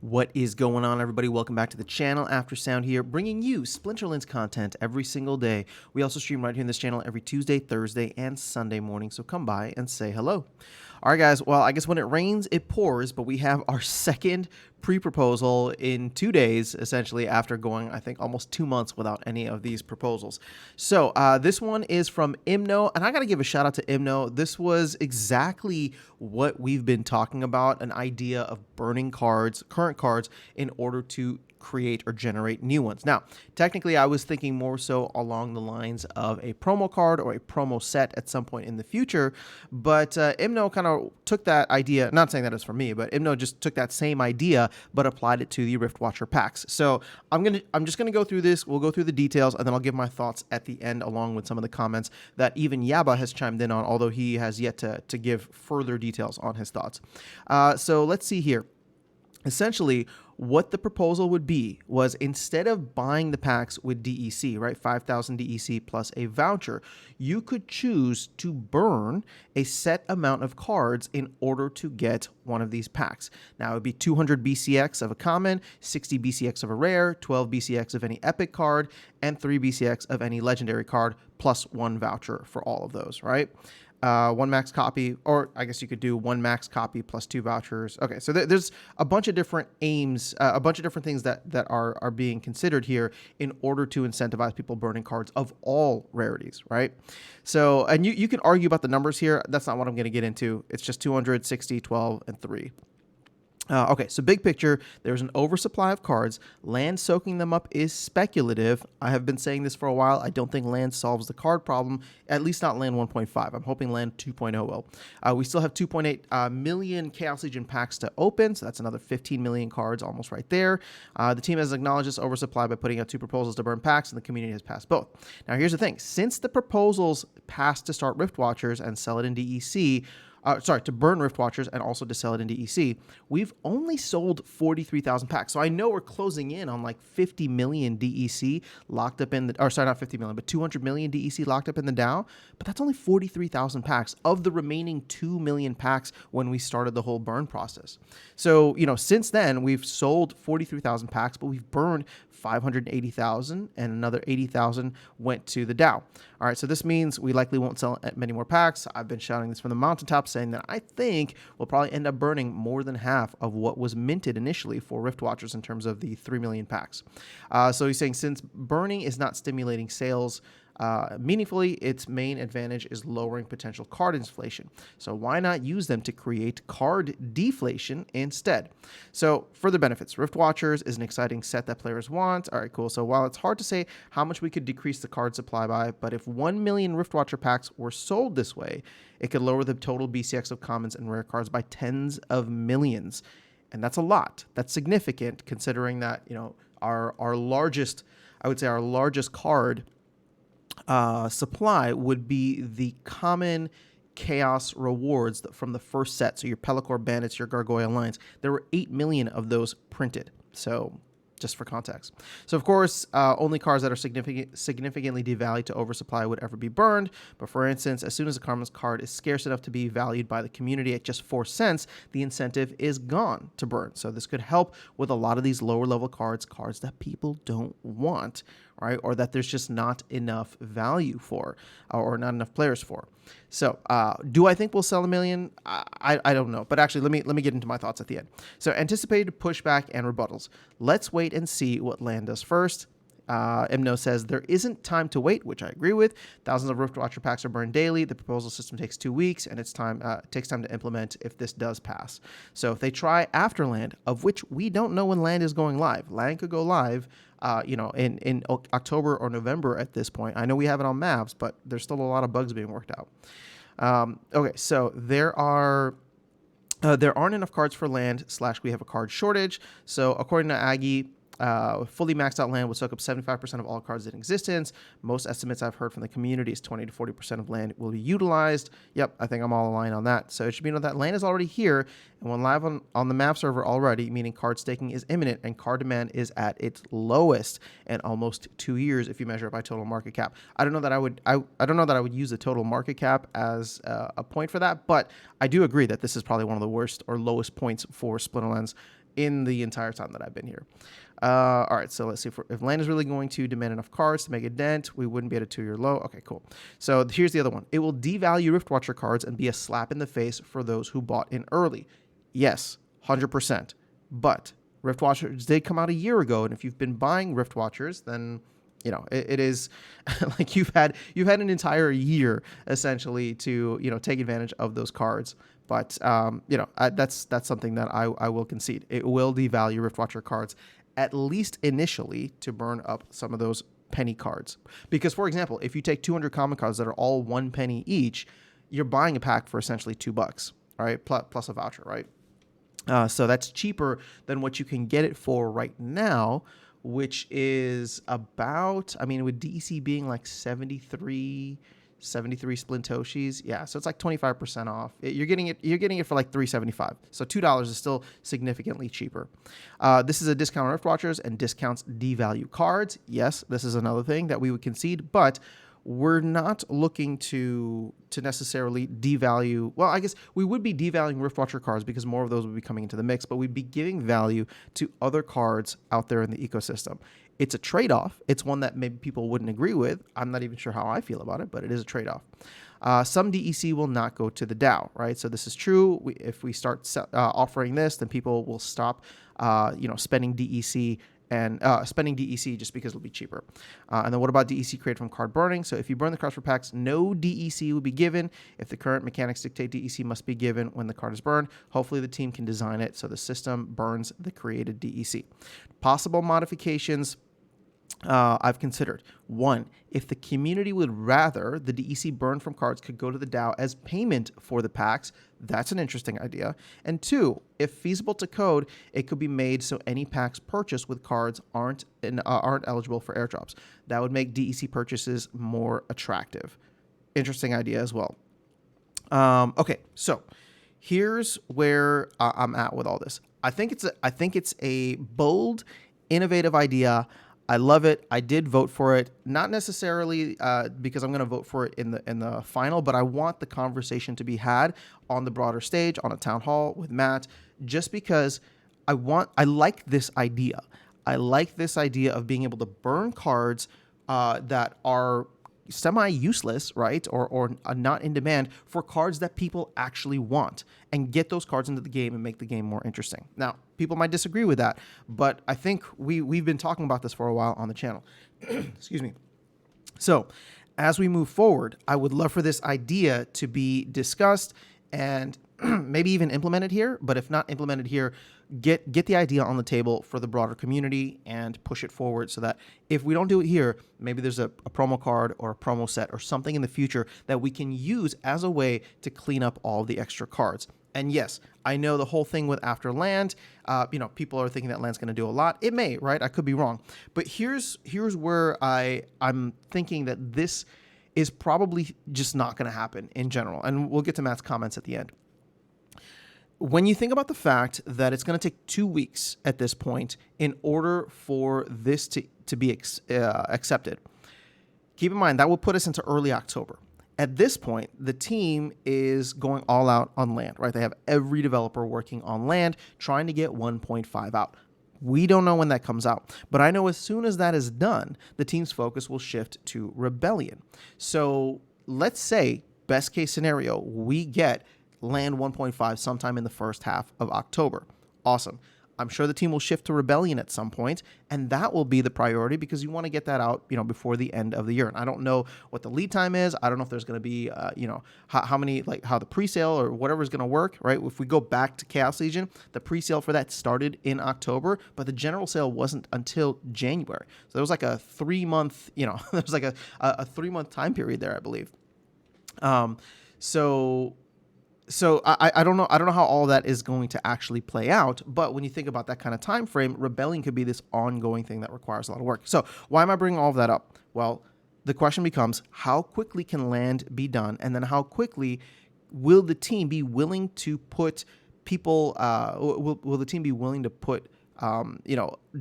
What is going on, everybody? Welcome back to the channel. After Sound here, bringing you Splinterlands content every single day. We also stream right here in this channel every Tuesday, Thursday, and Sunday morning, so come by and say hello. All right, guys. Well, I guess when it rains, it pours, but we have our second pre-proposal in 2 days, essentially, after going, I think, almost 2 months without any of these proposals. So this one is from Imno, and I got to give a shout out to Imno. This was exactly what we've been talking about, an idea of burning cards, current cards, in order to create or generate new ones. Now, technically, I was thinking more so along the lines of a promo card or a promo set at some point in the future, but Imno kind of took that idea, not saying that it's for me, but Imno just took that same idea but applied it to the Riftwatcher packs. So I'm just gonna go through this. We'll go through the details, and then I'll give my thoughts at the end, along with some of the comments that even Yaba has chimed in on, although he has yet to give further details on his thoughts. So let's see here. Essentially, what the proposal would be was, instead of buying the packs with DEC, right, 5,000 DEC plus a voucher, you could choose to burn a set amount of cards in order to get one of these packs. Now, it would be 200 BCX of a common, 60 BCX of a rare, 12 BCX of any epic card, and 3 BCX of any legendary card, plus one voucher for all of those, right? One max copy, or I guess you could do one max copy plus 2 vouchers. Okay, so there's a bunch of different aims, a bunch of different things that are being considered here in order to incentivize people burning cards of all rarities, right? So, and you can argue about the numbers here. That's not what I'm going to get into. It's just 200, 60, 12, and 3. Okay, so big picture, there's an oversupply of cards. Land soaking them up is speculative. I have been saying this for a while. I don't think land solves the card problem, at least not land 1.5. I'm hoping land 2.0 will. We still have 2.8 million Chaos Legion packs to open, so that's another 15 million cards almost right there. The team has acknowledged this oversupply by putting out 2 proposals to burn packs, and the community has passed both. Now, here's the thing. Since the proposals passed to start Riftwatchers and sell it in DEC, to burn Riftwatchers and also to sell it in DEC, we've only sold 43,000 packs. So I know we're closing in on like 50 million DEC locked up in the, or sorry, not 50 million, but 200 million DEC locked up in the DAO. But that's only 43,000 packs of the remaining 2 million packs when we started the whole burn process. So, you know, since then we've sold 43,000 packs, but we've burned 580,000, and another 80,000 went to the DAO. All right, so this means we likely won't sell many more packs. I've been shouting this from the mountaintops, saying that I think we'll probably end up burning more than half of what was minted initially for Riftwatchers in terms of the 3 million packs. So he's saying, since burning is not stimulating sales meaningfully, its main advantage is lowering potential card inflation. So why not use them to create card deflation instead? So further benefits. Riftwatchers is an exciting set that players want. All right, cool. So while it's hard to say how much we could decrease the card supply by, but if 1 million Riftwatcher packs were sold this way, it could lower the total BCX of commons and rare cards by tens of millions. And that's a lot. That's significant, considering that, you know, our largest, I would say our largest card supply would be the common chaos rewards from the first set. So your Pelacor Bandits, your Gargoyle Lines. There were 8 million of those printed. So just for context. So of course, only cards that are significantly devalued to oversupply would ever be burned. But for instance, as soon as a common card is scarce enough to be valued by the community at just 4 cents, the incentive is gone to burn. So this could help with a lot of these lower level cards that people don't want, right? Or that there's just not enough value for, or not enough players for. So do I think we'll sell 1 million? I don't know. But actually, let me get into my thoughts at the end. So anticipated pushback and rebuttals. Let's wait and see what land does first. Imno says there isn't time to wait, which I agree with. Thousands of Riftwatcher packs are burned daily. The proposal system takes 2 weeks, and it takes time to implement if this does pass. So if they try after land, of which we don't know when land is going live. Land could go live, you know, in October or November at this point. I know we have it on maps, but there's still a lot of bugs being worked out. Okay, so there aren't enough cards for land / we have a card shortage. So according to Aggie, fully maxed out land would soak up 75% of all cards in existence. Most estimates I've heard from the community is 20 to 40% of land will be utilized. Yep, I think I'm all aligned on that. So it should be known that land is already here and went live on the map server already, meaning card staking is imminent and card demand is at its lowest in almost 2 years if you measure it by total market cap. I don't know that I would use the total market cap as a point for that, but I do agree that this is probably one of the worst or lowest points for Splinterlands in the entire time that I've been here. All right, so let's see if land is really going to demand enough cards to make a dent. We wouldn't be at a 2-year low. Okay, cool. So here's the other one. It will devalue Riftwatcher cards and be a slap in the face for those who bought in early. Yes, 100%. But Riftwatchers did come out a year ago, and if you've been buying Riftwatchers, then it is like you've had an entire year essentially to take advantage of those cards. But that's something that I will concede. It will devalue Riftwatcher cards, at least initially, to burn up some of those penny cards. Because, for example, if you take 200 common cards that are all 1 penny each, you're buying a pack for essentially $2, all right, plus a voucher, right? So that's cheaper than what you can get it for right now, which is about, with DEC being like 73 Splintoshis. Yeah, so it's like 25% off. You're getting it for like $3.75. So $2 is still significantly cheaper. This is a discount on Riftwatchers, and discounts devalue cards. Yes, this is another thing that we would concede, but we're not looking to necessarily devalue. Well, I guess we would be devaluing Riftwatcher cards because more of those would be coming into the mix, but we'd be giving value to other cards out there in the ecosystem. It's a trade-off. It's one that maybe people wouldn't agree with. I'm not even sure how I feel about it, but it is a trade-off. Some DEC will not go to the DAO, right? So this is true. If we start offering this, then people will stop, spending DEC and spending DEC just because it'll be cheaper. And then what about DEC created from card burning? So if you burn the cards for packs, no DEC will be given. If the current mechanics dictate, DEC must be given when the card is burned. Hopefully the team can design it so the system burns the created DEC. Possible modifications I've considered. 1, if the community would rather the DEC burned from cards could go to the DAO as payment for the packs, that's an interesting idea. And 2, if feasible to code, it could be made so any packs purchased with cards aren't eligible for airdrops. That would make DEC purchases more attractive. Interesting idea as well. Okay, so here's where I'm at with all this. I think it's a bold, innovative idea. I love it. I did vote for it, not necessarily because I'm going to vote for it in the final, but I want the conversation to be had on the broader stage, on a town hall with Matt, just because I like this idea. I like this idea of being able to burn cards that are semi-useless, right, or not in demand, for cards that people actually want, and get those cards into the game and make the game more interesting. Now, people might disagree with that, but I think we've been talking about this for a while on the channel. Excuse me. So, as we move forward, I would love for this idea to be discussed and maybe even implemented here, but if not implemented here, get the idea on the table for the broader community and push it forward so that if we don't do it here, maybe there's a promo card or a promo set or something in the future that we can use as a way to clean up all the extra cards. And yes, I know the whole thing with after land, people are thinking that land's going to do a lot. It may, right? I could be wrong. But here's where I'm thinking that this is probably just not going to happen in general. And we'll get to Matt's comments at the end. When you think about the fact that it's going to take 2 weeks at this point in order for this to be accepted, keep in mind that will put us into early October. At this point, the team is going all out on land, right? They have every developer working on land, trying to get 1.5 out. We don't know when that comes out, but I know as soon as that is done, the team's focus will shift to Rebellion. So let's say, best case scenario, we get land 1.5 sometime in the first half of October. Awesome. I'm sure the team will shift to Rebellion at some point, and that will be the priority because you want to get that out, before the end of the year. And I don't know what the lead time is. I don't know if there's going to be, how the presale or whatever is going to work, right? If we go back to Chaos Legion, the presale for that started in October, but the general sale wasn't until January. So there was like a 3-month, there was like a 3-month time period there, I believe. So I don't know how all that is going to actually play out, but when you think about that kind of time frame, Rebellion could be this ongoing thing that requires a lot of work. So why am I bringing all of that up? Well, the question becomes, how quickly can land be done, and then how quickly will the team be willing to put people? Will the team be willing to put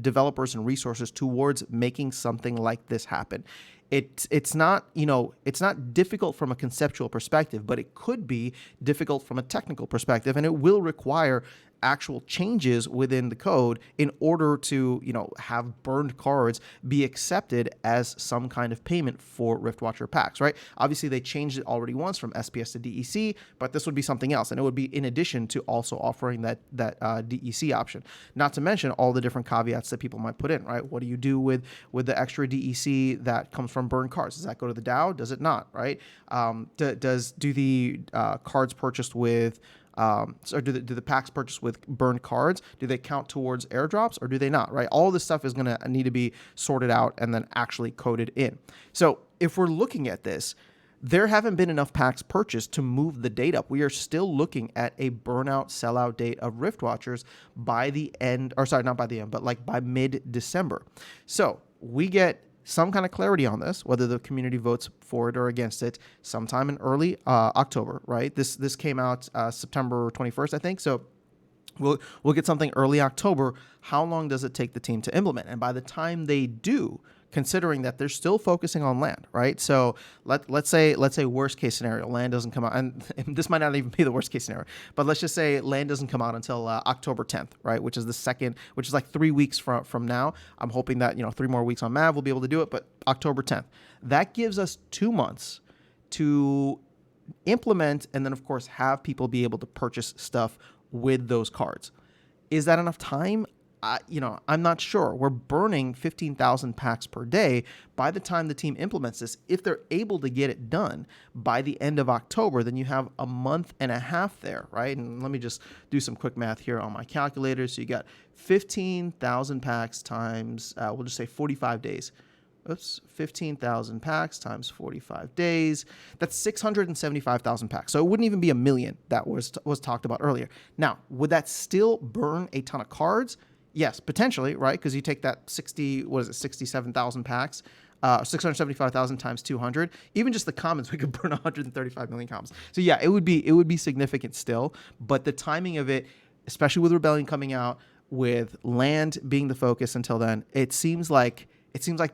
developers and resources towards making something like this happen? It's not difficult from a conceptual perspective, but it could be difficult from a technical perspective, and it will require actual changes within the code in order to, have burned cards be accepted as some kind of payment for Riftwatcher packs, right? Obviously, they changed it already once from SPS to DEC, but this would be something else, and it would be in addition to also offering that DEC option. Not to mention all the different caveats that people might put in, right? What do you do with the extra DEC that comes from burned cards? Does that go to the DAO? Does it not, right? Do the cards purchased with or do the packs purchased with burned cards, do they count towards airdrops or do they not, right? All this stuff is going to need to be sorted out and then actually coded in. So if we're looking at this, there haven't been enough packs purchased to move the date up. We are still looking at a burnout sellout date of Riftwatchers by the end, or sorry, not by the end, but like by mid-December. So we get some kind of clarity on this, whether the community votes for it or against it, sometime in early October, right? This came out September 21st, I think. So we'll get something early October. How long does it take the team to implement? And by the time they do, considering that they're still focusing on land, right? So let's say worst case scenario, land doesn't come out, and this might not even be the worst case scenario, but let's just say land doesn't come out until October 10th, right? Which is like 3 weeks from now. I'm hoping that 3 more weeks on Mav we'll be able to do it, but October 10th. That gives us 2 months to implement, and then of course have people be able to purchase stuff with those cards. Is that enough time? I'm not sure. We're burning 15,000 packs per day. By the time the team implements this, if they're able to get it done by the end of October, then you have a month and a half there, right? And let me just do some quick math here on my calculator. So you got 15,000 packs times, we'll just say 45 days. 15,000 packs times 45 days. That's 675,000 packs. So it wouldn't even be a million that was talked about earlier. Now, would that still burn a ton of cards? Yes, potentially, right? Because you take that 67,000 packs, 675,000 times 200. Even just the commons, we could burn 135 million commons. So yeah, it would be significant still. But the timing of it, especially with Rebellion coming out, with land being the focus until then, it seems like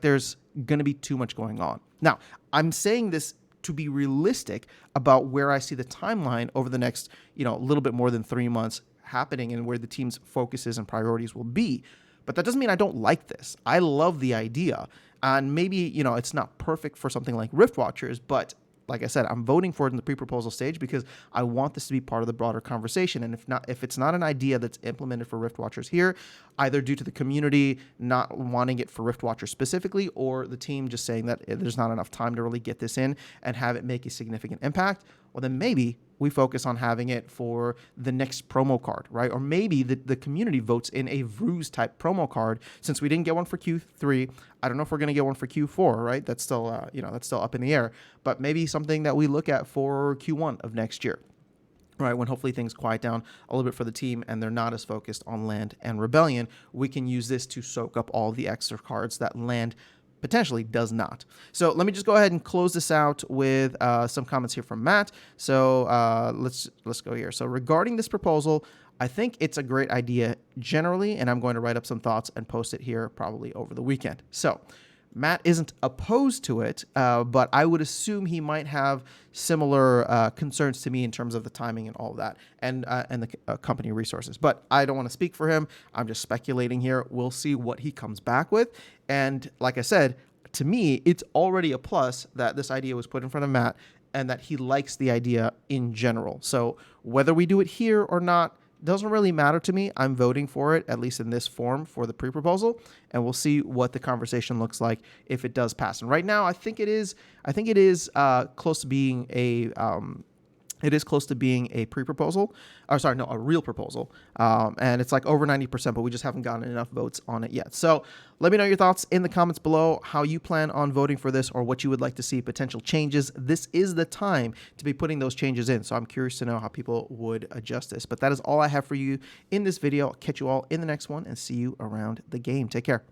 there's going to be too much going on. Now, I'm saying this to be realistic about where I see the timeline over the next, a little bit more than 3 months happening and where the team's focuses and priorities will be. But that doesn't mean I don't like this. I love the idea. And maybe, it's not perfect for something like Riftwatchers, but like I said, I'm voting for it in the pre-proposal stage because I want this to be part of the broader conversation. And if it's not an idea that's implemented for Riftwatchers here, either due to the community not wanting it for Riftwatchers specifically, or the team just saying that there's not enough time to really get this in and have it make a significant impact, well, then maybe we focus on having it for the next promo card, right? Or maybe the community votes in a Vruz type promo card. Since we didn't get one for Q3, I don't know if we're going to get one for Q4, right? That's still, that's still up in the air. But maybe something that we look at for Q1 of next year, right? When hopefully things quiet down a little bit for the team and they're not as focused on land and Rebellion, we can use this to soak up all the extra cards that land potentially does not. So let me just go ahead and close this out with some comments here from Matt. So let's go here. So regarding this proposal, I think it's a great idea generally, and I'm going to write up some thoughts and post it here probably over the weekend. So Matt isn't opposed to it, but I would assume he might have similar concerns to me in terms of the timing and all of that, and the company resources. But I don't want to speak for him. I'm just speculating here. We'll see what he comes back with. And like I said, to me, it's already a plus that this idea was put in front of Matt and that he likes the idea in general. So whether we do it here or not doesn't really matter to me. I'm voting for it, at least in this form, for the pre-proposal, and we'll see what the conversation looks like if it does pass. And right now, I think it is close to being a pre-proposal. Or sorry, no, a real proposal. And it's like over 90%, but we just haven't gotten enough votes on it yet. So let me know your thoughts in the comments below, how you plan on voting for this or what you would like to see potential changes. This is the time to be putting those changes in. So I'm curious to know how people would adjust this. But that is all I have for you in this video. I'll catch you all in the next one and see you around the game. Take care.